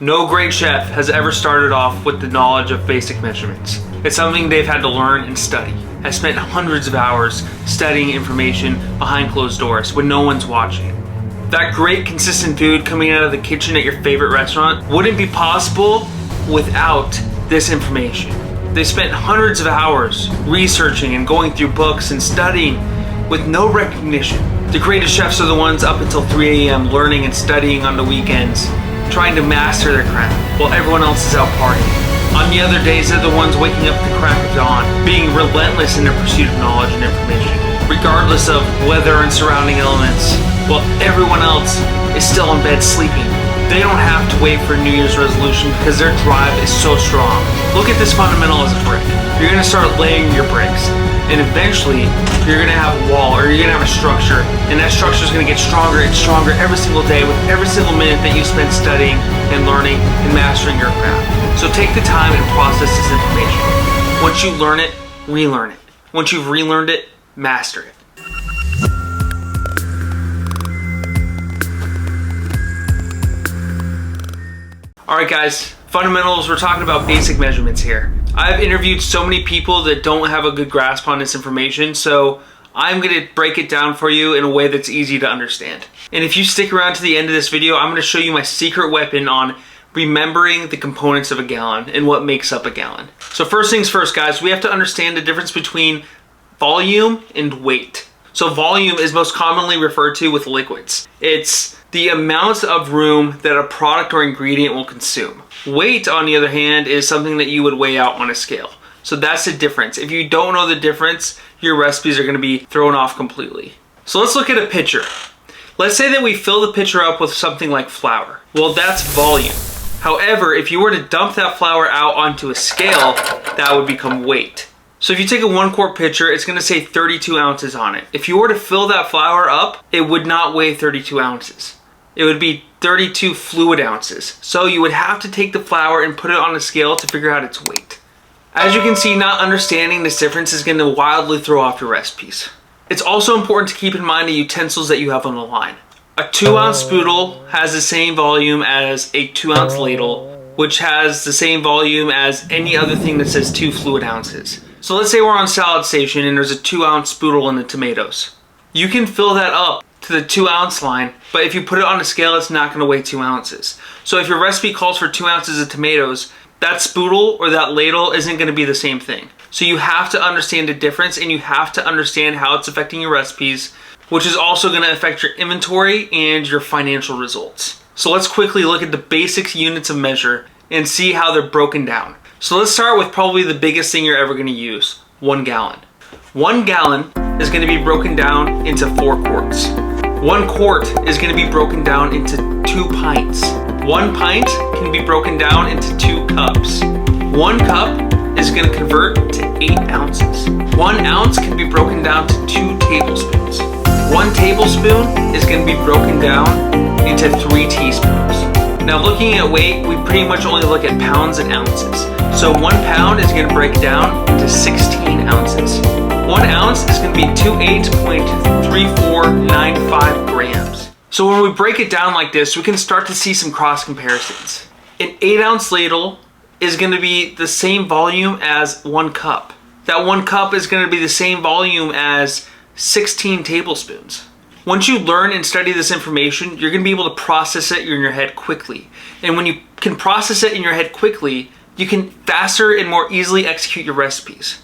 No great chef has ever started off with the knowledge of basic measurements. It's something they've had to learn and study. Has spent hundreds of hours studying information behind closed doors when no one's watching. That great consistent food coming out of the kitchen at your favorite restaurant wouldn't be possible without this information. They spent hundreds of hours researching and going through books and studying with no recognition. The greatest chefs are the ones up until 3 a.m. learning and studying on the weekends, trying to master their craft while everyone else is out partying. On the other days, they're the ones waking up at the crack of dawn, being relentless in their pursuit of knowledge and information, regardless of weather and surrounding elements, while everyone else is still in bed sleeping. They don't have to wait for a New Year's resolution because their drive is so strong. Look at this fundamental as a brick. You're gonna start laying your bricks, and eventually you're gonna have a wall, or you're gonna have a structure, and that structure is gonna get stronger and stronger every single day with every single minute that you spend studying and learning and mastering your craft. So take the time and process this information. Once you learn it, relearn it. Once you've relearned it, master it. Alright guys, fundamentals, we're talking about basic measurements here. I've interviewed so many people that don't have a good grasp on this information, so I'm going to break it down for you in a way that's easy to understand. And if you stick around to the end of this video, I'm going to show you my secret weapon on remembering the components of a gallon and what makes up a gallon. So first things first guys, we have to understand the difference between volume and weight. So volume is most commonly referred to with liquids. It's the amount of room that a product or ingredient will consume. Weight, on the other hand, is something that you would weigh out on a scale. So that's the difference. If you don't know the difference, your recipes are gonna be thrown off completely. So let's look at a pitcher. Let's say that we fill the pitcher up with something like flour. Well, that's volume. However, if you were to dump that flour out onto a scale, that would become weight. So if you take a 1 quart pitcher, it's gonna say 32 ounces on it. If you were to fill that flour up, it would not weigh 32 ounces. It would be 32 fluid ounces. So you would have to take the flour and put it on a scale to figure out its weight. As you can see, not understanding this difference is gonna wildly throw off your recipes. It's also important to keep in mind the utensils that you have on the line. A 2-ounce spoodle has the same volume as a 2-ounce ladle, which has the same volume as any other thing that says 2 fluid ounces. So let's say we're on salad station and there's a 2-ounce spoodle in the tomatoes. You can fill that up to the 2-ounce line, but if you put it on a scale, it's not gonna weigh 2 ounces. So if your recipe calls for 2 ounces of tomatoes, that spoodle or that ladle isn't gonna be the same thing. So you have to understand the difference, and you have to understand how it's affecting your recipes, which is also gonna affect your inventory and your financial results. So let's quickly look at the basic units of measure and see how they're broken down. So let's start with probably the biggest thing you're ever gonna use, 1 gallon. 1 gallon is gonna be broken down into 4 quarts. 1 quart is gonna be broken down into 2 pints. 1 pint can be broken down into 2 cups. 1 cup is gonna convert to 8 ounces. 1 ounce can be broken down to 2 tablespoons. 1 tablespoon is gonna be broken down into 3 teaspoons. Now looking at weight, we pretty much only look at pounds and ounces. So 1 pound is gonna break down into 16 ounces. 1 ounce is gonna be 28.3495 grams. So when we break it down like this, we can start to see some cross comparisons. An 8-ounce ladle is gonna be the same volume as 1 cup. That 1 cup is gonna be the same volume as 16 tablespoons. Once you learn and study this information, you're gonna be able to process it in your head quickly. And when you can process it in your head quickly, you can faster and more easily execute your recipes.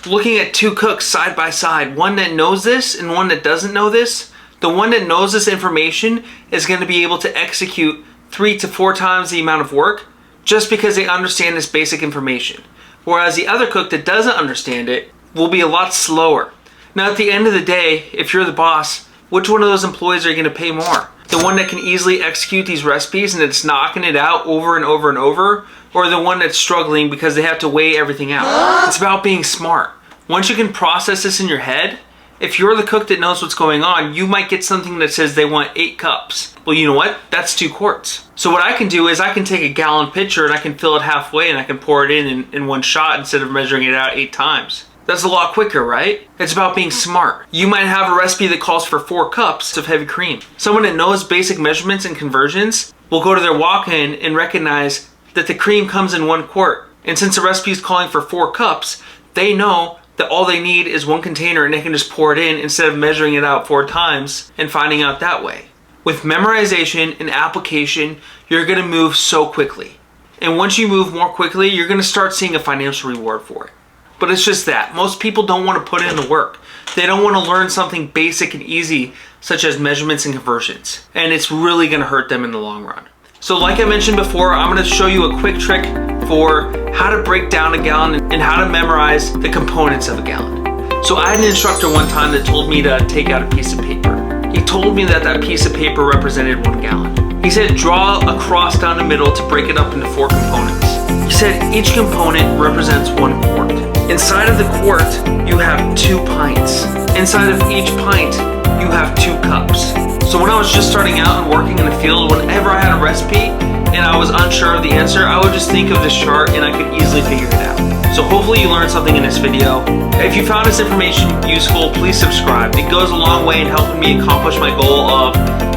Looking at 2 cooks side by side, one that knows this and one that doesn't know this, the one that knows this information is gonna be able to execute 3 to 4 times the amount of work just because they understand this basic information. Whereas the other cook that doesn't understand it will be a lot slower. Now at the end of the day, if you're the boss, which one of those employees are you gonna pay more? The one that can easily execute these recipes and it's knocking it out over and over and over, or the one that's struggling because they have to weigh everything out? It's about being smart. Once you can process this in your head, if you're the cook that knows what's going on, you might get something that says they want 8 cups. Well, you know what? That's 2 quarts. So what I can do is I can take a gallon pitcher and I can fill it halfway and I can pour it in one shot instead of measuring it out 8 times. That's a lot quicker, right? It's about being smart. You might have a recipe that calls for 4 cups of heavy cream. Someone that knows basic measurements and conversions will go to their walk-in and recognize that the cream comes in 1 quart. And since the recipe is calling for 4 cups, they know that all they need is 1 container and they can just pour it in instead of measuring it out 4 times and finding out that way. With memorization and application, you're gonna move so quickly. And once you move more quickly, you're gonna start seeing a financial reward for it. But it's just that. Most people don't wanna put in the work. They don't wanna learn something basic and easy, such as measurements and conversions. And it's really gonna hurt them in the long run. So like I mentioned before, I'm gonna show you a quick trick for how to break down a gallon and how to memorize the components of a gallon. So I had an instructor one time that told me to take out a piece of paper. He told me that that piece of paper represented 1 gallon. He said draw a cross down the middle to break it up into 4 components. He said each component represents 1 quart. Inside of the quart, you have 2 pints. Inside of each pint, you have 2 cups. So when I was just starting out and working in the field, whenever I had a recipe and I was unsure of the answer, I would just think of this chart and I could easily figure it out. So hopefully you learned something in this video. If you found this information useful, please subscribe. It goes a long way in helping me accomplish my goal of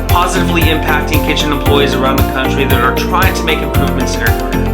positively impacting kitchen employees around the country that are trying to make improvements in their career.